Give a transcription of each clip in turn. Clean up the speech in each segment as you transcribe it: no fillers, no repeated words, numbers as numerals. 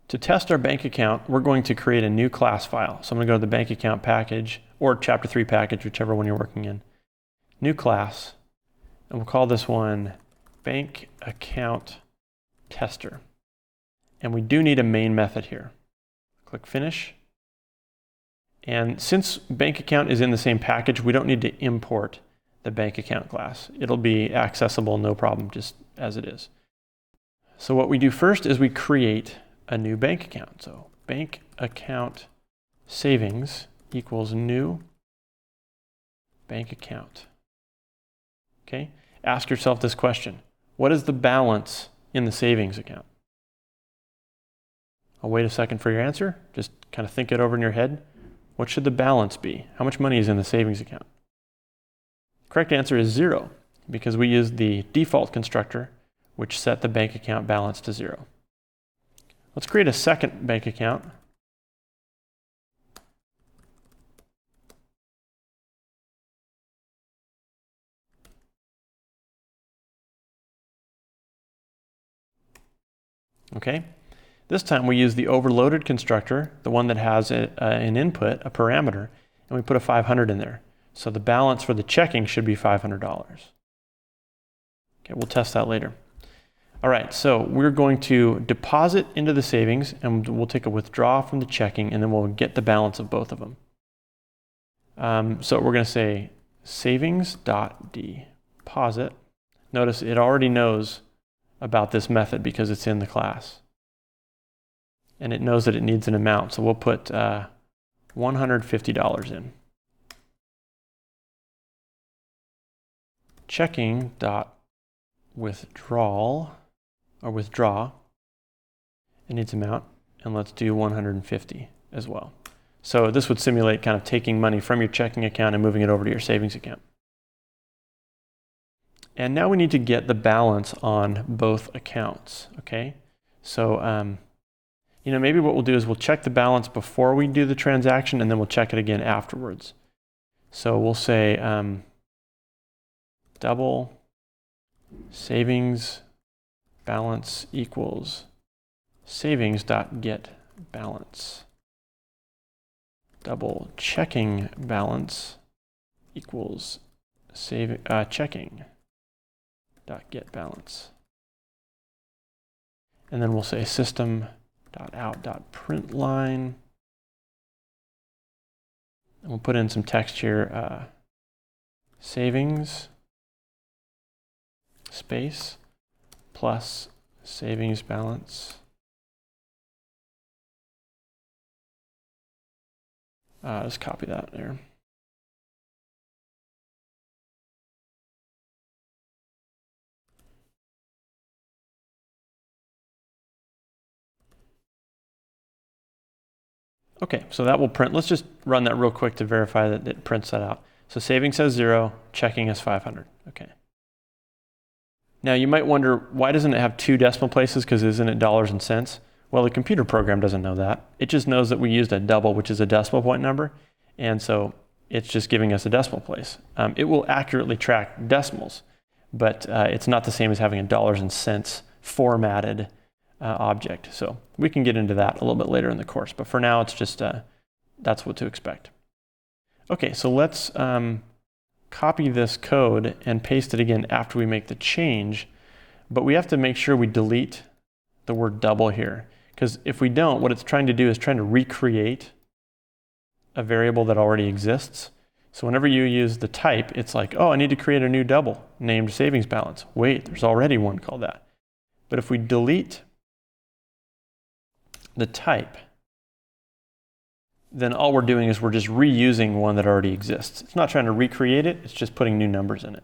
To test our bank account, we're going to create a new class file. So I'm going to go to the bank account package or chapter 3 package, whichever one you're working in. New class, and we'll call this one bank account tester. And we do need a main method here. Click finish. And since bank account is in the same package, we don't need to import the bank account class. It'll be accessible, no problem, just as it is. So what we do first is we create a new bank account. So bank account savings equals new bank account. Okay, ask yourself this question. What is the balance in the savings account? I'll wait a second for your answer. Just kind of think it over in your head. What should the balance be? How much money is in the savings account? Correct answer is 0, because we used the default constructor, which set the bank account balance to 0. Let's create a second bank account. Okay, this time we use the overloaded constructor, the one that has an input, a parameter, and we put a 500 in there. So the balance for the checking should be $500. Okay, we'll test that later. All right, so we're going to deposit into the savings, and we'll take a withdraw from the checking, and then we'll get the balance of both of them. So we're going to say savings.deposit. Notice it already knows about this method because it's in the class. And it knows that it needs an amount, so we'll put $150 in. Checking.withdrawal, or withdraw, it needs amount, and let's do 150 as well. So this would simulate kind of taking money from your checking account and moving it over to your savings account. And now we need to get the balance on both accounts, okay? So, maybe what we'll do is we'll check the balance before we do the transaction, and then we'll check it again afterwards. So we'll say double savings balance equals savings.getBalance. Double checking balance equals checking.getBalance. And then we'll say system.out.println. And we'll put in some text here, savings space plus savings balance. Just copy that there. Okay, so that will print. Let's just run that real quick to verify that it prints that out. So savings says 0, checking is 500. Okay. Now you might wonder, why doesn't it have 2 decimal places? Because isn't it dollars and cents? Well, the computer program doesn't know that. It just knows that we used a double, which is a decimal point number. And so it's just giving us a decimal place. It will accurately track decimals, but it's not the same as having a dollars and cents formatted object. So we can get into that a little bit later in the course, but for now it's just that's what to expect. Okay, so let's copy this code and paste it again after we make the change, but we have to make sure we delete the word double here, because if we don't, what it's trying to do is trying to recreate a variable that already exists. So whenever you use the type, it's like, oh, I need to create a new double named savings balance. Wait, there's already one called that. But if we delete the type, then all we're doing is we're just reusing one that already exists. It's not trying to recreate it, it's just putting new numbers in it.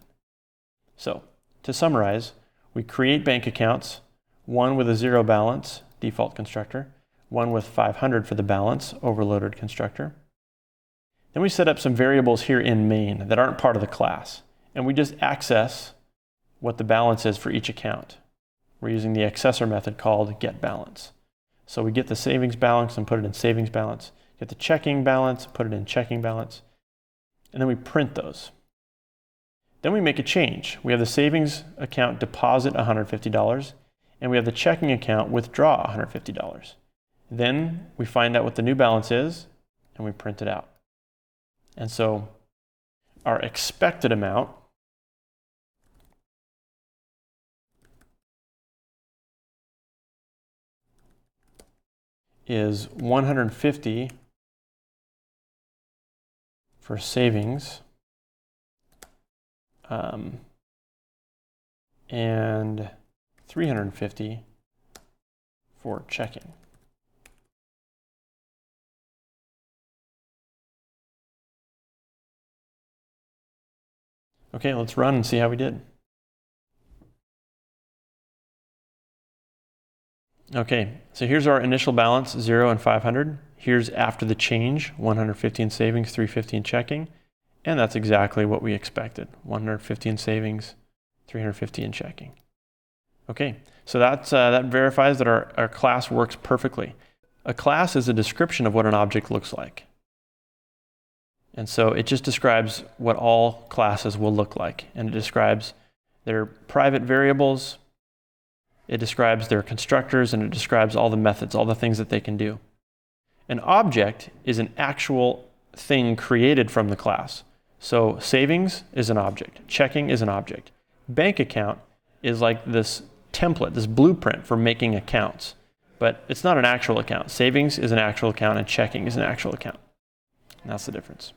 So, to summarize, we create bank accounts, one with a 0 balance, default constructor, one with 500 for the balance, overloaded constructor. Then we set up some variables here in main that aren't part of the class, and we just access what the balance is for each account. We're using the accessor method called getBalance. So we get the savings balance and put it in savings balance, get the checking balance, put it in checking balance, and then we print those. Then we make a change. We have the savings account deposit $150, and we have the checking account withdraw $150. Then we find out what the new balance is, and we print it out. And so our expected amount is 150 for savings, and 350 for checking. Okay, let's run and see how we did. Okay, so here's our initial balance, 0 and 500. Here's after the change, 150 in savings, 350 in checking. And that's exactly what we expected, 150 in savings, 350 in checking. Okay, so that verifies that our class works perfectly. A class is a description of what an object looks like. And so it just describes what all classes will look like. And it describes their private variables, it describes their constructors, and it describes all the methods, all the things that they can do. An object is an actual thing created from the class. So savings is an object, checking is an object. Bank account is like this template, this blueprint for making accounts. But it's not an actual account. Savings is an actual account and checking is an actual account. And that's the difference.